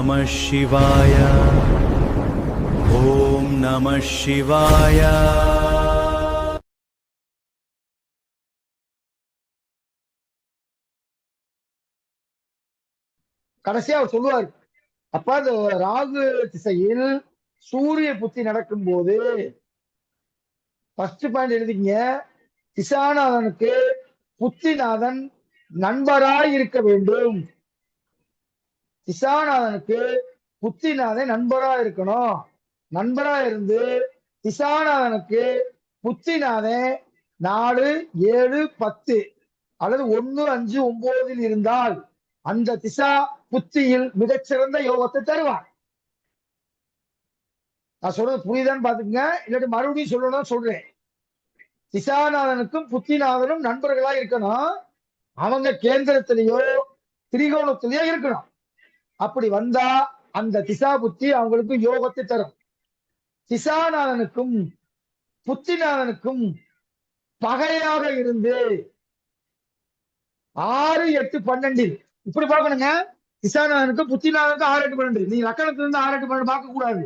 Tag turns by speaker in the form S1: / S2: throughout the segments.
S1: நமः சிவாய. ஓம் நமः சிவாய.
S2: கடைசியா அவர் சொல்லுவார், அப்ப அந்த ராகு திசையில் சூரிய புத்தி நடக்கும் போது ஃபர்ஸ்ட் பாயிண்ட் எழுதிங்க, திசாநாதனுக்கு புத்திநாதன் நண்பராய் இருக்க வேண்டும். திசாநாதனுக்கு புத்திநாதன் நண்பரா இருக்கணும். நண்பரா இருந்து திசாநாதனுக்கு புத்திநாதன் 4, 7, 10 அல்லது 1, 5, 9 இருந்தால் அந்த திசா புத்தியில் மிகச்சிறந்த யோகத்தை தருவார். நான் சொல்றது புரியுதான்னு பாத்துக்கங்க, இல்லாட்டி மறுபடியும் சொல்லணும் சொல்றேன். திசாநாதனுக்கும் புத்திநாதனும் நண்பர்களா இருக்கணும். அவங்க கேந்திரத்திலேயோ திரிகோணத்திலேயோ இருக்கணும். அப்படி வந்தா அந்த திசா புத்தி அவங்களுக்கு யோகத்தை தரும். திசாநாதனுக்கும் புத்திநாதனுக்கும் பகையாக இருந்து 6, 8, 12 இப்படி பார்க்கணுங்க. திசாநாதனுக்கும் புத்திநாதனுக்கும் 6, 8, 12. நீங்க லக்கணத்துல இருந்து 6, 8, 12 பார்க்க கூடாது.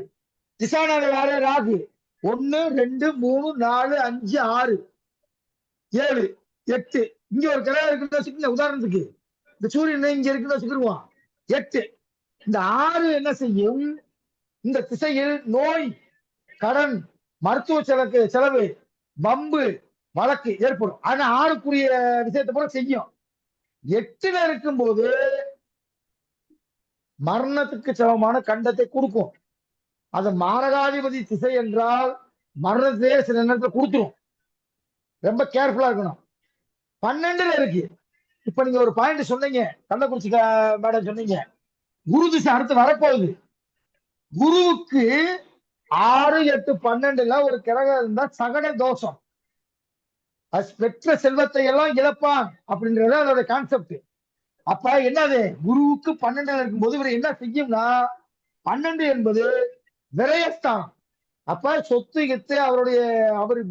S2: திசாநாதன் யாரு? ராகு. 1, 2, 3, 4, 5, 6, 7, 8. இங்க ஒரு கிரகம் இருக்குன்னு வச்சுக்கோங்க. உதாரணத்துக்கு இந்த சூரியன் இங்க இருக்குன்னு வச்சுக்கிடுவோம். 8. இந்த 6 என்ன செய்யும்? இந்த திசையில் நோய், கடன், மருத்துவ செலவு, வம்பு, வழக்கு ஏற்படும். ஆனா 6க்குரிய விஷயத்தை போல செய்யும். 8ல இருக்கும்போது மரணத்துக்கு சமமான கண்டத்தை கொடுக்கும். அது மாரகாதிபதி திசை என்றால் மரணத்தையே சில நேரத்தில் கொடுத்துரும். ரொம்ப கேர்ஃபுல்லா இருக்கணும். 12ல இருக்கு. இப்ப நீங்க ஒரு பாயிண்ட் சொன்னீங்க, கள்ளக்குறிச்சி மேடம் சொன்னீங்க, குரு திசை அடுத்து வரப்போகுது. குருவுக்கு 6, 8, 12ல ஒரு கிரகம் இருந்தா சகட தோஷம். அது பெற்ற செல்வத்தை எல்லாம் இழப்பான் அப்படின்றது அதோட கான்செப்ட். அப்ப என்னது? குருவுக்கு 12ல இருக்கும்போது இவர் என்ன செய்யும்னா, 12 என்பது விரயஸ்தானம். அப்ப சொத்து கித்து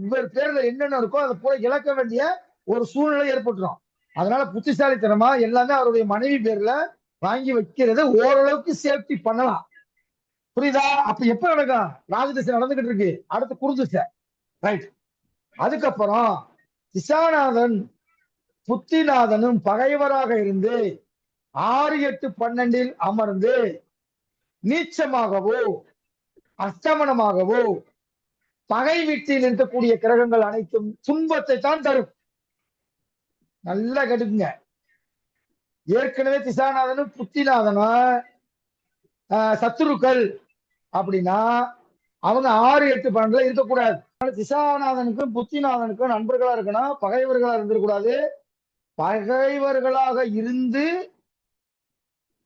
S2: இவர் பேர்ல என்னென்ன இருக்கோ அதை போல இழக்க வேண்டிய ஒரு சூழ்நிலை ஏற்பட்டுரும். அதனால புத்திசாலித்தனமா எல்லாமே அவருடைய மனைவி பேர்ல வாங்கி வைக்கிறது ஓரளவுக்கு சேஃப்டி பண்ணலாம். புரியுதா? அப்ப எப்ப நடக்கும்? ராகு திசை நடந்துகிட்டு இருக்கு, அடுத்து குரு திசை. ரைட். அதுக்கப்புறம் திசாநாதன் புத்திநாதனும் பகைவராக இருந்து 6, 8, 12 அமர்ந்து நீச்சமாகவோ அஸ்தமனமாகவோ பகை வீட்டில் இருக்கக்கூடிய கிரகங்கள் அனைத்தும் துன்பத்தை தான் தரும். நல்லா கெடுக்குங்க. ஏற்கனவே திசாநாதனும் புத்திநாதனும் சத்துருக்கள் அப்படின்னா அவங்க 6, 8, 12 இருக்கக்கூடாது. திசாநாதனுக்கும் புத்திநாதனுக்கும் நண்பர்களா இருக்கணும், பகைவர்களா இருந்துடக்கூடாது. பகைவர்களாக இருந்து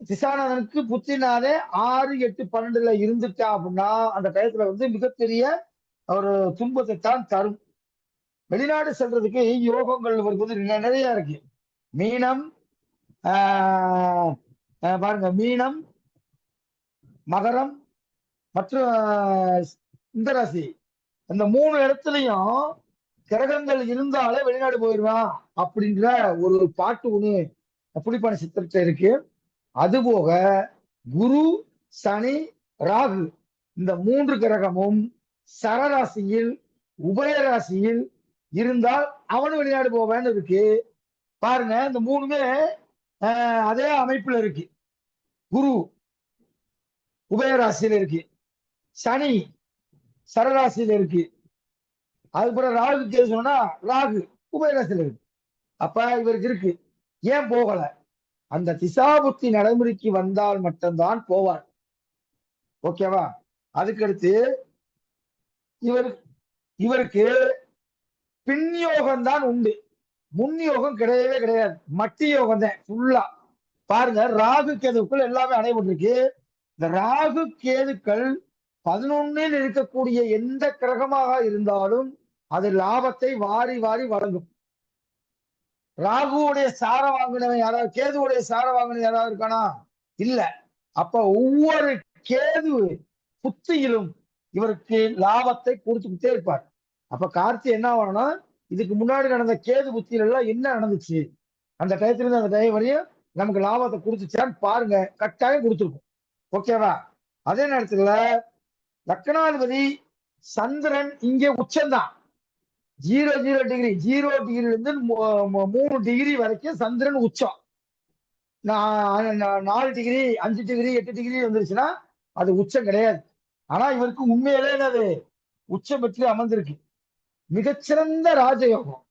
S2: திசாநாதனுக்கு புத்திநாதே 6, 8, 12ல இருந்துட்டா அப்படின்னா அந்த டயத்துல மிகப்பெரிய ஒரு துன்பத்தை தான் தரும். வெளிநாடு செல்றதுக்கு யோகங்கள் நிறைய இருக்கு. மீனம், பாருங்க, மீனம், மகரம் மற்றும் இந்த ராசி, அந்த 3 இடத்துலயும் கிரகங்கள் இருந்தாலே வெளிநாடு போயிடுவான் அப்படின்ற ஒரு பாட்டு ஒண்ணு புலிப்பான சித்திரத்துல இருக்கு. அதுபோக குரு, சனி, ராகு இந்த 3 கிரகமும் சரராசியில் உபயராசியில் இருந்தால் அவனு வெளிநாடு போவேன்னு இருக்கு. பாருங்க, இந்த 3மே அதே அமைப்புல இருக்கு. குரு உபயராசியில இருக்கு, சனி சரராசியில இருக்கு, அதுக்கப்புறம் ராகு கேது சொன்னா ராகு உபயராசியில இருக்கு. அப்ப இவருக்கு இருக்கு. ஏன் போகல? அந்த திசாபுத்தி நடைமுறைக்கு வந்தால் மட்டும்தான் போவார். ஓகேவா? அதுக்கடுத்து இவருக்கு பின்யோகம் தான் உண்டு, முன் யோகம் கிடையவே கிடையாது. மட்டி யோகம் தான் ஃபுல்லா. பாருங்க, ராகு கேதுக்குள் எல்லாமே அடைபட்டிருக்கு. இந்த ராகு கேதுக்கள் 11ல் இருக்கக்கூடிய எந்த கிரகமாக இருந்தாலும் அது லாபத்தை வாரி வாரி வழங்கும். ராகுவுடைய சாரம் வாங்கினவன் யாராவது, கேதுவுடைய சாரம் வாங்கினவன் யாராவது இருக்கானா? இல்ல. அப்ப ஒவ்வொரு கேது புத்தியிலும் இவருக்கு லாபத்தை கொடுத்துக்கிட்டே இருப்பார். அப்ப கார்த்தி என்ன ஆகணும்னா, இதுக்கு முன்னாடி நடந்த கேது புத்தியில எல்லாம் என்ன நடந்துச்சு, அந்த டயத்துல இருந்து அந்த டயம் வரையும் நமக்கு லாபத்தை கொடுத்துச்சான்னு பாருங்க. கட்டாயம் கொடுத்துருக்கும். ஓகேவா? அதே நேரத்துல லக்னாதிபதி சந்திரன் இங்க உச்சம்தான். 0 ஜீரோ டிகிரில இருந்து 3 டிகிரி வரைக்கும் சந்திரன் உச்சம். 4 டிகிரி 5 டிகிரி 8 டிகிரி வந்துருச்சுன்னா அது உச்சம் கிடையாது. ஆனா இவருக்கு உண்மையிலே என்னது உச்சம் பெற்று அமர்ந்திருக்கு. மிகச்சிறந்த ராஜயோகம்.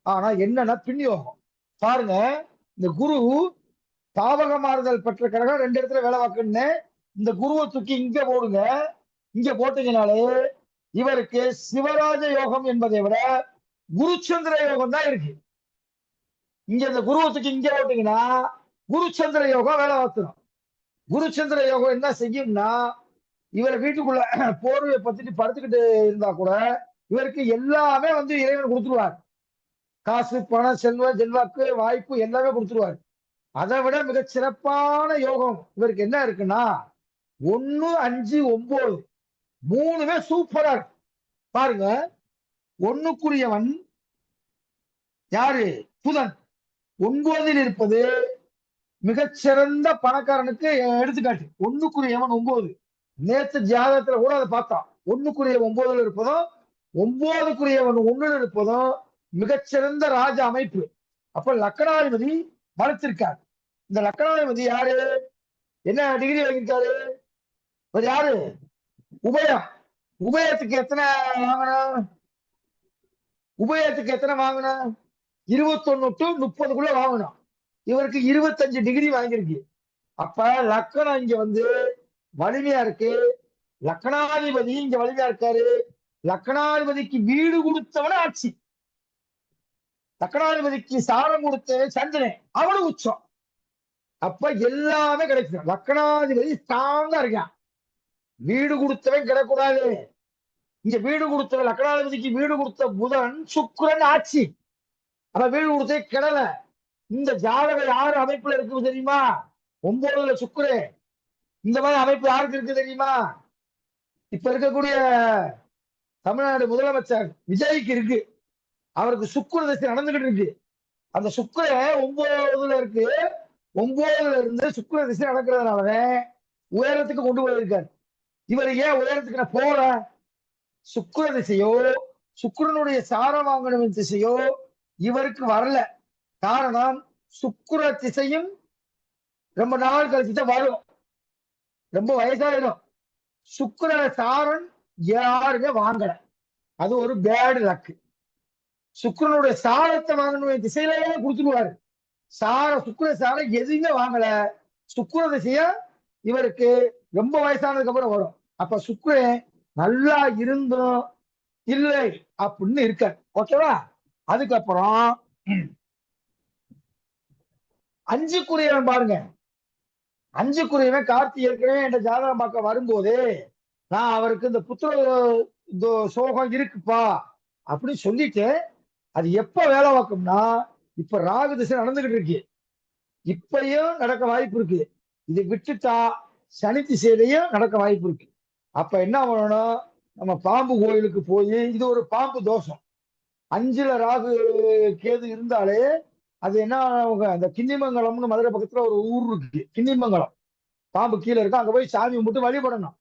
S2: ஆனா என்னன்னா பின்யோகம். பாருங்க, இந்த குரு பாவக மாறுதல் பெற்ற கிரகம் 2 இடத்துல வேலை பார்க்கணுன்னு இந்த குருவை தூக்கி இங்க போடுங்க. இங்க போட்டீங்கனாலே இவருக்கு சிவராஜ யோகம் என்பதை விட குருச்சந்திர யோகம் தான் இருக்கு. இங்க இந்த குருவை தூக்கி இங்க போட்டீங்கன்னா குருச்சந்திர யோகம் வேலை பார்த்துரும். குருச்சந்திர யோகம் என்ன செய்யும்னா இவரை வீட்டுக்குள்ள போர்வையை பத்திட்டு படுத்துக்கிட்டு இருந்தா கூட இவருக்கு எல்லாமே வந்து இறைவன் கொடுத்துருவார். காசு பணம் செல்வம் செல்வாக்கு வாய்ப்பு எல்லாமே கொடுத்துருவார். அதை விட மிக சிறப்பான யோகம் இவருக்கு என்ன இருக்குன்னா 1 5 9 3மே சூப்பரா இருக்கு. பாருங்க, 1க்குரியவன் யாரு? புதன். 9ல் இருப்பது மிகச்சிறந்த பணக்காரனுக்கு எடுத்துக்காட்டு. 1க்குரியவன் 9. நேற்று ஜாதகத்துல கூட அதை பார்த்தோம். 1க்குரிய 9ல் இருப்பதும் 9க்குரியவன் 1ல் இருப்பதும் மிகச்சிறந்த ராஜ அமைப்பு. அப்ப லக்னாதிபதி வளர்த்திருக்கார். இந்த லக்னாதிபதி யாரு? என்ன டிகிரி வாங்கியிருக்காரு? யாரு? உபயம். உபயத்துக்கு எத்தனை வாங்கணும்? உபயத்துக்கு எத்தனை வாங்கணும்? 21 to 30க்குள்ள வாங்கணும். இவருக்கு 25 டிகிரி வாங்கியிருக்கு. அப்ப லக்கணம் இங்க வந்து வலிமையா இருக்கு. லக்னாதிபதி இங்க வலிமையா இருக்காரு. லக்னாதிபதிக்கு வீடு கொடுத்தவன ஆட்சி. லக்னாதிபதிக்கு சாரம் கொடுத்த சந்திரன் அவனு உச்சம். அப்ப எல்லாமே கிடைக்கும். லக்னாதிபதி ஸ்ட்ராங்கா இருக்கான். வீடு கொடுத்தவன் கிடக்கூடாது. இங்க வீடு கொடுத்தவன் லக்னாதிபதிக்கு வீடு கொடுத்த புதன் சுக்கிரன் ஆட்சி. அப்ப வீடு கொடுத்தே கிடல. இந்த ஜாதகம் யாரு அமைப்புல இருக்கு தெரியுமா? 9ல சுக்கிரன். இந்த மாதிரி அமைப்பு யாருக்கு இருக்கு தெரியுமா? இப்ப இருக்கக்கூடிய தமிழ்நாடு முதலமைச்சர் விஜய்க்கு இருக்கு. அவருக்கு சுக்கிர தசை நடந்துகிட்டு இருக்கு. அந்த சுக்கிரன் 9ல இருக்கு. 9ல இருந்து சுக்கிர திசை நடக்கிறதுனாலதான் உயரத்துக்கு கொண்டு போயிருக்காரு. இவர் ஏன் உயரத்துக்கு நான் போல? சுக்கிர திசையோ சுக்கிரனுடைய சாரம் வாங்கணும் திசையோ இவருக்கு வரல. காரணம் சுக்கிர திசையும் ரொம்ப நாள் கழிச்சுதான் வரும். ரொம்ப வயசாயிடும். சுக்கிர சாரன் யாருமே வாங்கல. அது ஒரு பேடு லக்கு. சுக்கிரனுடைய சாரத்தை வாங்கணும் திசையிலேயே கொடுத்துருவாரு. சுக்கிர சாரம் எதுவுமே வாங்கல. சுக்கிர திசைய இவருக்கு ரொம்ப வயசானதுக்கு அப்புறம் வரும். அப்ப சுக்கிரன் நல்லா இருந்தும் இல்லை அப்படின்னு இருக்க. ஓகேவா? அதுக்கப்புறம் 5க்குரியவன் பாருங்க. 5க்குரியவன் கார்த்தி ஏற்கனவே என்ற ஜாதகம் பார்க்க வரும்போது நான் அவருக்கு இந்த புத்திர சோகம் இருக்குப்பா அப்படின்னு சொல்லிட்டு அது எப்ப வேலை பார்க்கும்னா இப்ப ராகு திசை நடந்துகிட்டு இருக்கு. இப்பயும் நடக்க வாய்ப்பு இருக்கு. இதை விட்டுட்டா சனி திசையிலையும் நடக்க வாய்ப்பு இருக்கு. அப்ப என்ன பண்ணணும்? நம்ம பாம்பு கோயிலுக்கு போய் இது ஒரு பாம்பு தோஷம். 5ல ராகு கேது இருந்தாலே அது என்ன, அந்த கிண்ணிமங்கலம்னு மதுரை பக்கத்துல ஒரு ஊர் இருக்கு. கிண்ணிமங்கலம் பாம்பு கீழே இருக்கு. அங்க போய் சாமி கும்பிட்டு வழிபடணும்.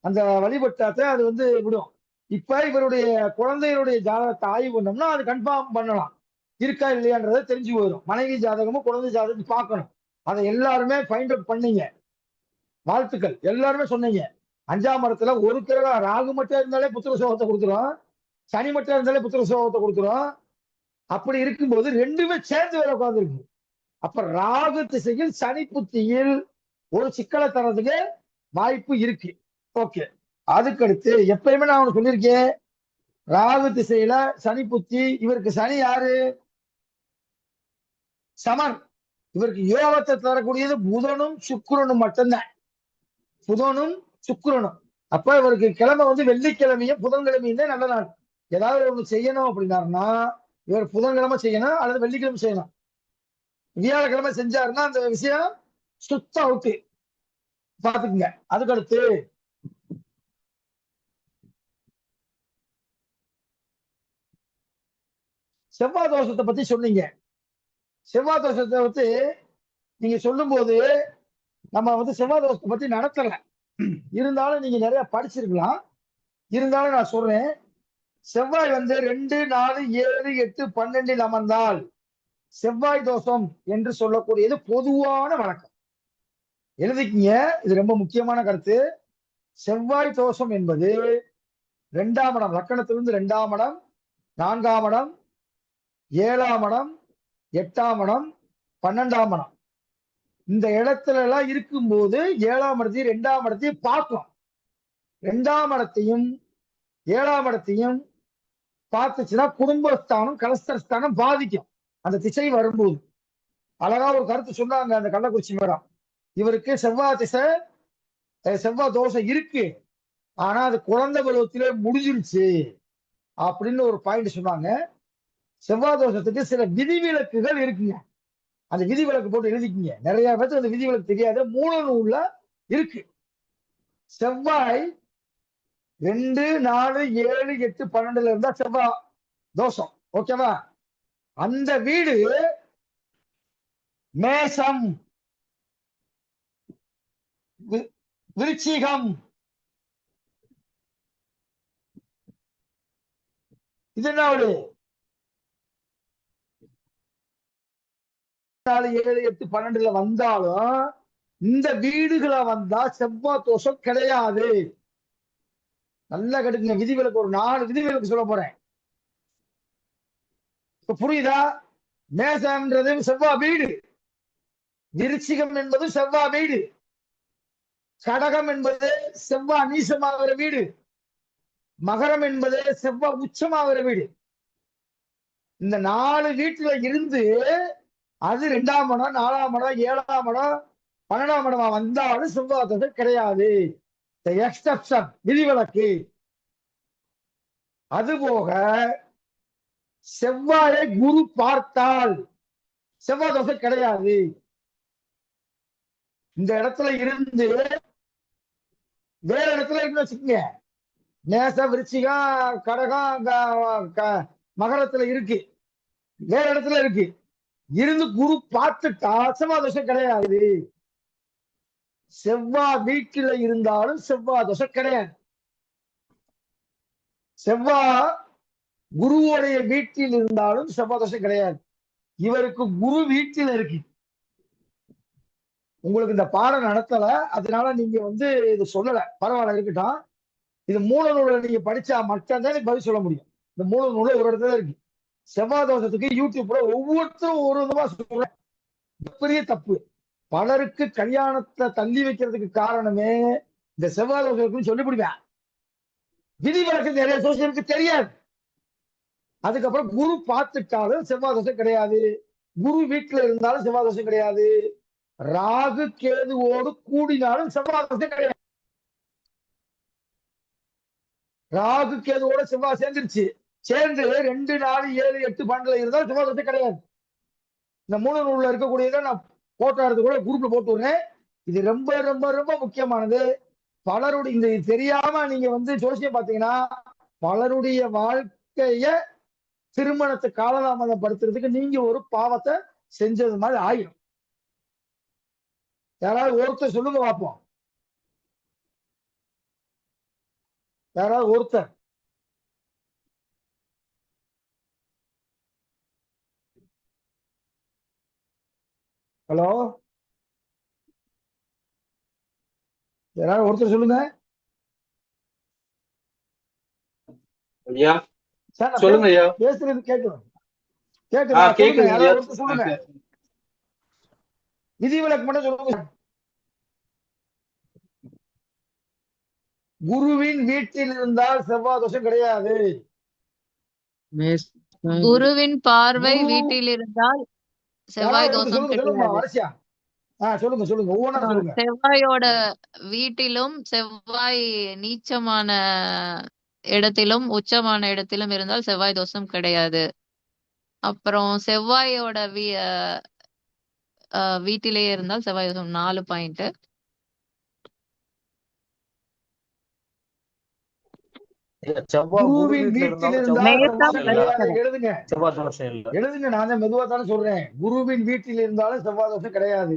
S2: அந்த வழிபட்டாத்தான் அது வந்து விடும். இப்ப இவருடைய குழந்தைகளுடைய ஜாதகத்தை ஆய்வு பண்ணோம்னா அது கன்ஃபார்ம் பண்ணலாம் இருக்கா இல்லையான்றதை தெரிஞ்சு போயிடும். மனைவி ஜாதகமும் குழந்தை ஜாதகத்தை பார்க்கணும். அதை எல்லாருமே ஃபைண்ட் அவுட் பண்ணீங்க. வாழ்த்துக்கள். எல்லாருமே சொன்னீங்க. 5ஆம் இடத்துல ஒரு கிரகம் ராகு மட்டும் இருந்தாலே புத்திர சோகத்தை கொடுத்துரும். சனி மட்டும் இருந்தாலே புத்திர சோகத்தை கொடுத்துரும். அப்படி இருக்கும்போது 2மே சேர்ந்து வேலை உட்கார்ந்துருக்கு. அப்ப ராகு திசையில் சனி புத்தியில் ஒரு சிக்கலை தரதுக்கு வாய்ப்பு இருக்கு. ஓகே. அதுக்கடுத்து எப்பயுமே நான் அவனுக்கு சொல்லியிருக்கேன், ராகு திசையில சனி புத்தி. இவருக்கு சனி யாரு? சமன். இவருக்கு யோகத்தை தரக்கூடியது புதனும் சுக்கிரனும் மட்டும்தான். புதனும் சுக்கிரனும். அப்ப இவருக்கு கிழமை வந்து வெள்ளிக்கிழமையும் புதன்கிழமையும் தான் நல்ல நாள். ஏதாவது ஒண்ணு செய்யணும் அப்படின்னாருன்னா இவர் புதன்கிழமை செய்யணும் அல்லது வெள்ளிக்கிழமை செய்யணும். வியாழக்கிழமை செஞ்சாருன்னா அந்த விஷயம் சுத்த அவுட்டு. பாத்துக்குங்க. அதுக்கடுத்து செவ்வாய் தோஷத்தை பத்தி சொன்னீங்க. செவ்வாய் தோஷத்தை பத்தி நீங்க சொல்லும் போது நம்ம வந்து செவ்வாய் தோஷத்தை பத்தி நடத்தல. இருந்தாலும் நீங்க நிறைய படிச்சிருக்கலாம். இருந்தாலும் நான் சொல்றேன், செவ்வாய் வந்து 2, 4, 7, 8, 12 அமர்ந்தால் செவ்வாய் தோஷம் என்று சொல்லக்கூடியது பொதுவான வழக்கம். எழுதிக்கிங்க, இது ரொம்ப முக்கியமான கருத்து. செவ்வாய் தோஷம் என்பது 2ஆம் இடம், லக்கணத்திலிருந்து 2ஆம் இடம், 4ஆம் இடம், 7ஆம் இடம், 8ஆம் இடம், 12ஆம் இடம். இந்த இடத்துல எல்லாம் இருக்கும்போது 7ஆம் இடத்தையும் 2ஆம் இடத்தையும் பார்க்கும். 2ஆம் இடத்தையும் 7ஆம் இடத்தையும் பார்த்துச்சுன்னா குடும்பஸ்தானம், கலஸ்தரஸ்தானம் பாதிக்கும். அந்த திசை வரும்போது அழகா ஒரு கருத்து சொன்னாங்க அந்த கள்ளக்குறிச்சி மேடம். இவருக்கு செவ்வாய் திசை, செவ்வாய் தோஷம் இருக்கு, ஆனா அது குழந்தை பருவத்திலே முடிஞ்சிருச்சு அப்படின்னு ஒரு பாயிண்ட் சொன்னாங்க. செவ்வாய் தோஷத்துக்கு சில விதிவிலக்குகள் இருக்குங்க. அந்த விதிவிலக்கு போட்டு எழுதிக்கிங்க. நிறைய பேருக்கு அந்த விதிவிலக்கு தெரியாத மூல நூல்ல இருக்கு. செவ்வாய் 2, 4, 7, 8, 12 இருந்தா செவ்வாய் தோஷம். ஓகேவா? அந்த வீடு மேசம், விருச்சிகம், இது என்ன வீடு? 4, 7, 8, 12 வந்தாலும் இந்த வீடுகளை வந்தா செவ்வாய் தோஷம் கிடையாது. நல்லா கெடுக்குங்க. விதிவிலக்கு ஒரு 4 விதிவிலக்கு சொல்ல போறேன். இப்ப புரியுதா? மேசம்ன்றது செவ்வாய் வீடு, விருச்சிகம் என்பது செவ்வாய் வீடு, கடகம் என்பது செவ்வாய் நீசமாகிற வீடு, மகரம் என்பது செவ்வாய் உச்சமாகிற வீடு. இந்த 4 வீட்டுல இருந்து அது 2ஆம் இடம், 4ஆம் இடம், 7ஆம் இடம், 12ஆம் இடமா வந்தாலும் செவ்வாய் தோஷம் கிடையாது. எக்ஸப்ஷன், விதிவிலக்கு. அதுபோக செவ்வாயை குரு பார்த்தால் செவ்வாய் தோஷம் கிடையாது. இந்த இடத்துல இருந்து வேற இடத்துல இருந்து வச்சுக்கோங்க, நேச விருச்சிகம் கடகம் மகரத்துல இருக்கு, வேற இடத்துல இருக்கு, இருந்து குரு பார்த்துட்டா செவ்வாய் தோஷம் கிடையாது. செவ்வாய் வீட்டில இருந்தாலும் செவ்வாய் தோஷம் கிடையாது. செவ்வாய் குருவுடைய வீட்டில் இருந்தாலும் செவ்வாய் தோஷம் கிடையாது. இவருக்கு குரு வீட்டில் இருக்கு. உங்களுக்கு இந்த பாடம் நடத்தல, அதனால நீங்க வந்து இது சொல்லல, பரவாயில்ல இருக்கட்டும். இது மூல நூலை நீங்க படிச்சா மட்டும்தான் நீங்க பதில் சொல்ல முடியும். இந்த மூல நூல ஒரு இடத்துல இருக்கு. செவ்வாய் தோஷத்துக்கு யூடியூப்ல ஒவ்வொருத்தரும் ஒரு விதமா சொல்றேன். பெரிய தப்பு. பலருக்கு கல்யாணத்தை தள்ளி வைக்கிறதுக்கு காரணமே இந்த செவ்வாய் தோஷத்துக்கு சொல்லிவிடுவேன். விதிவிலக்கு நிறைய சோசியலுக்கு தெரியாது. அதுக்கப்புறம் குரு பார்த்துட்டாலும் செவ்வாய் தோஷம் கிடையாது, குரு வீட்டுல இருந்தாலும் செவ்வாய் தோஷம் கிடையாது, ராகு கேதுவோடு கூடினாலும் செவ்வாய் தோஷம் கிடையாது. ராகு கேதுவோட செவ்வாய் சேர்ந்துருச்சு, சேர்ந்து 2, 4, 7, 8, 12 இருந்தாலும் செவ்வாய் தோஷம் கிடையாது. இந்த மூல நூல்ல இருக்கக்கூடியதை நான் போட்டோ எடுத்து கூட குரூப்ல போட்டு விடுறேன். இது ரொம்ப ரொம்ப ரொம்ப முக்கியமானது. பலருடைய இந்த தெரியாம நீங்க வந்து ஜோசியம் பாத்தீங்கன்னா பலருடைய வாழ்க்கைய திருமணத்தை காலதாமதப்படுத்துறதுக்கு நீங்க ஒரு பாவத்தை செஞ்சது மாதிரி ஆயிடும். யாராவது ஒருத்தர் சொல்லுங்க பார்ப்போம். யாராவது ஒருத்தர். ஹலோ, யாராவது ஒருத்தர் சொல்லுங்க.
S3: ஐயா
S2: சார் நான்
S3: சொல்லுங்க ஐயா.
S2: பேசுறது கேட்கணும். கேக்குதா? சொல்லுங்க,
S3: கேக்குதுங்க ஐயா.
S2: யாராவது ஒருத்தர் சொல்லுங்க. விதிவிலக்கு மட்டும் சொல்லுங்க. குருவின் வீட்டில் இருந்தால் செவ்வாய் தோஷம் கிடையாது.
S4: குருவின் பார்வை
S2: குரு
S4: வீட்டில் இருந்தால்
S2: யாராவது
S4: செவ்வாய்
S2: ஒருத்தர்
S4: தோஷம்
S2: சொல்லுங்க, சொல்லுங்கம்மா
S4: கிடையாது.
S2: வரிசையா. சொல்லுங்க சொல்லுங்க, ஒவ்வொன்றா சொல்லுங்க.
S4: செவ்வாயோட வீட்டிலும் செவ்வாய் நீச்சமான இடத்திலும் உச்சமான இடத்திலும் இருந்தால் செவ்வாய் தோஷம் கிடையாது. அப்புறம் செவ்வாயோட வீட்டிலேயே இருந்தால் செவ்வாய் தோஷம் 4 பாயிண்ட்.
S3: செவ்வாய் குரு
S2: குருவின்
S3: வீட்டுல
S2: வீட்டில்
S3: இருந்தாலும்
S2: இருந்தால்
S3: செவ்வாய்
S4: மேசம்
S3: தோஷம் இல்ல.
S2: கிடையாது.
S4: விருச்சகம்.
S2: எழுதுங்க
S3: செவ்வாய் தோஷம் இல்ல.
S2: எழுதுங்க, நான் மெதுவா தானே சொல்றேன். குருவின் வீட்டில் இருந்தாலும் செவ்வாய் தோஷம் கிடையாது.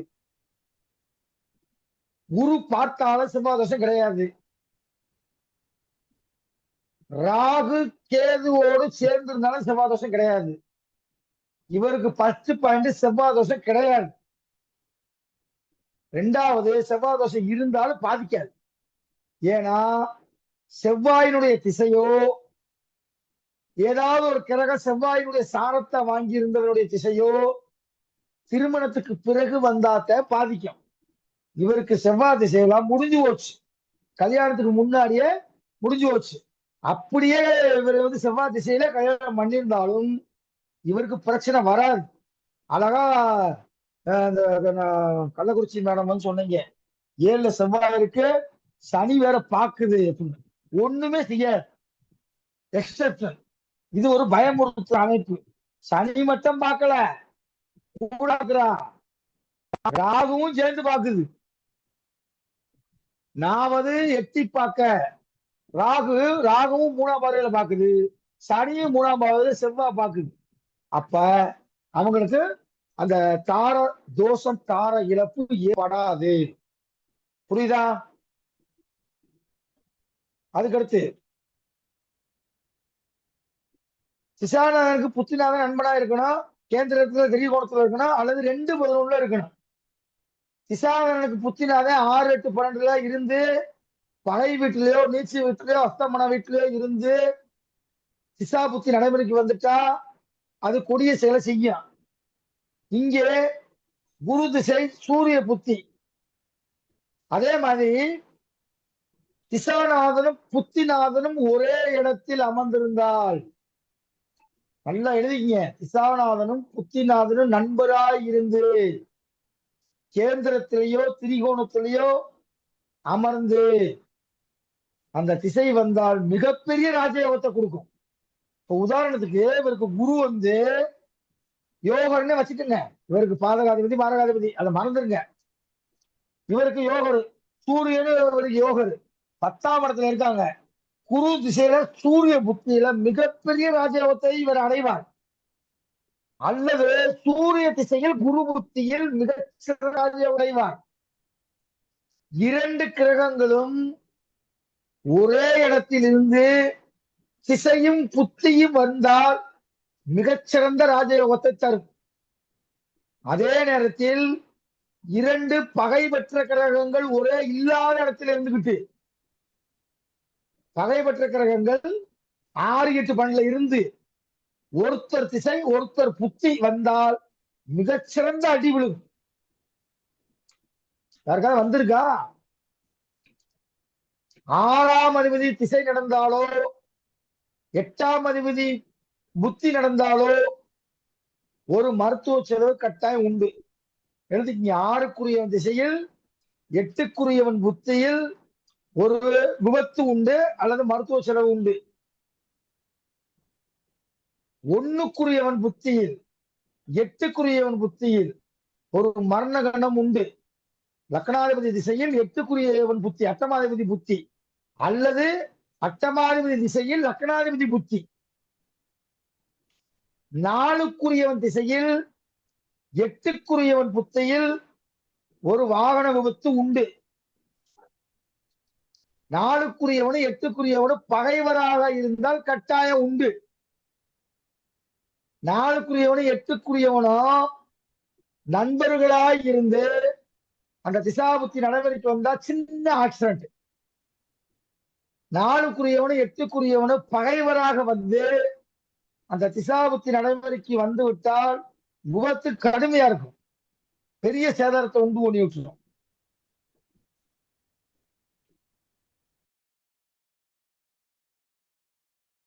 S2: குரு பார்த்தாலும் செவ்வாய் தோஷம் கிடையாது. ராகு கேதுவோடு சேர்ந்து இருந்தாலும் செவ்வாய் தோஷம் கிடையாது. இவருக்கு 10 பாயிண்ட் செவ்வாய் தோஷம் கிடையாது. ரெண்டாவது, செவ்வாய் தோஷம் இருந்தாலும் பாதிக்காது. ஏன்னா செவ்வாயினுடைய திசையோ ஏதாவது ஒரு கிரக செவ்வாயினுடைய சாரத்தை வாங்கி இருந்தவருடைய திசையோ திருமணத்துக்கு பிறகு வந்தாத்த பாதிக்கும். இவருக்கு செவ்வாய் திசையெல்லாம் முடிஞ்சு போச்சு, கல்யாணத்துக்கு முன்னாடியே முடிஞ்சு போச்சு. அப்படியே இவர் செவ்வாய் திசையில கல்யாணம் பண்ணியிருந்தாலும் இவருக்கு பிரச்சனை வராது. அழகா இந்த கள்ளக்குறிச்சி மேடம் சொன்னீங்க, 7ல செவ்வாய் இருக்கு, சனி வேற பாக்குது அப்படின்னு. ஒண்ணுமே செய்யாது, எக்ஸெப்ஷன். இது ஒரு பயமுறுத்து அமைப்பு. சனி மட்டும் பார்க்கல, கூடாக்குறா, ராகுவும் சேர்ந்து பாக்குது. நாவது எட்டி பார்க்க ராகுவும் 3ஆம் பார்வையில பாக்குது, சனியும் 3ஆம் பார்வையில செவ்வாய் பாக்குது. அப்ப அவங்களுக்கு அந்த தார தோஷம் தார இழப்பு ஏற்படாது. புரியுதா? அதுக்கடுத்து திசாநாதனுக்கு புத்திநாதன் நண்பனா இருக்கணும், கேந்திரத்துல திரிகோணத்துல இருக்கணும், அல்லது 2-11 இருக்கணும். திசாநாதனுக்கு புத்திநாதன் 6, 8, 12 இருந்து பகை வீட்டிலேயோ நீச்சி வீட்டிலேயோ அஸ்தமன வீட்டிலேயோ இருந்து திசா புத்தி நடைமுறைக்கு வந்துட்டா அது கொடிய செயலை செய்யும். இங்கே குரு திசை சூரிய புத்தி. அதே மாதிரி திசாநாதனும் புத்திநாதனும் ஒரே இடத்தில் அமர்ந்திருந்தால், நல்லா எழுதிங்க, திசாநாதனும் புத்திநாதனும் நண்பராய் இருந்து கேந்திரத்திலேயோ திரிகோணத்திலேயோ அமர்ந்து அந்த திசை வந்தால் மிகப்பெரிய ராஜயோகத்தை கொடுக்கும். இப்ப உதாரணத்துக்கு இவருக்கு குரு யோகர்னு வச்சுட்டுங்க, இவருக்கு பாதகாதிபதி மாரகாதிபதி, அதை மறந்துருங்க. இவருக்கு யோகர், சூரியனு இவருக்கு யோகர் 10ஆம் இடத்துல இருக்காங்க. குரு திசையில சூரிய புத்தியில மிகப்பெரிய ராஜயோகத்தை இவர் அடைவார். அல்லது சூரிய திசையில் குரு புத்தியில் மிகச்சிறந்த ராஜயோகம் அடைவார். 2 கிரகங்களும் ஒரே இடத்தில் இருந்து திசையும் புத்தியும் வந்தால் மிகச்சிறந்த ராஜயோகத்தை தரும். அதே நேரத்தில் 2 பகை பெற்ற கிரகங்கள் ஒரே இல்லாத இடத்துல இருந்துகிட்டு, பகை பெற்ற கிரகங்கள் 6, 8, 12 இருந்து ஒருத்தர் திசை ஒருத்தர் புத்தி வந்தால் மிகச்சிறந்த அடி விழும். யாருக்காவது வந்திருக்கா? 6ஆம் அதிபதி திசை நடந்தாலோ 8ஆம் அதிபதி புத்தி நடந்தாலோ ஒரு மருத்துவ செலவு கட்டாயம் உண்டு. எழுதிங்க, 6க்குரியவன் திசையில் 8க்குரியவன் புத்தியில் ஒரு விபத்து உண்டு அல்லது மருத்துவ செலவு உண்டு. 1க்குரியவன் புத்தியில் 8க்குரியவன் புத்தியில் ஒரு மரண கண்டம் உண்டு. லக்னாதிபதி திசையில் 8க்குரியவன் புத்தி அட்டமாதிபதி புத்தி, அல்லது அட்டமாதிபதி திசையில் லக்னாதிபதி புத்தி. 4க்குரியவன் திசையில் 8க்குரியவன் புத்தியில் ஒரு வாகன விபத்து உண்டு. 4க்குரியவனு 8க்குரியவனு பகைவராக இருந்தால் கட்டாயம் உண்டு. 4க்குரியவனு 8க்குரியவனோ நண்பர்களாய் இருந்து அந்த திசாபுத்தி நடைமுறைக்கு வந்தா சின்ன ஆக்சிடென்ட். 4க்குரியவனு 8க்குரியவனு பகைவராக வந்து அந்த திசாபுத்தி நடைமுறைக்கு வந்து விட்டால் விபத்து கடுமையா இருக்கும், பெரிய சேதாரத்தை உண்டு பண்ணி விட்டுரும்.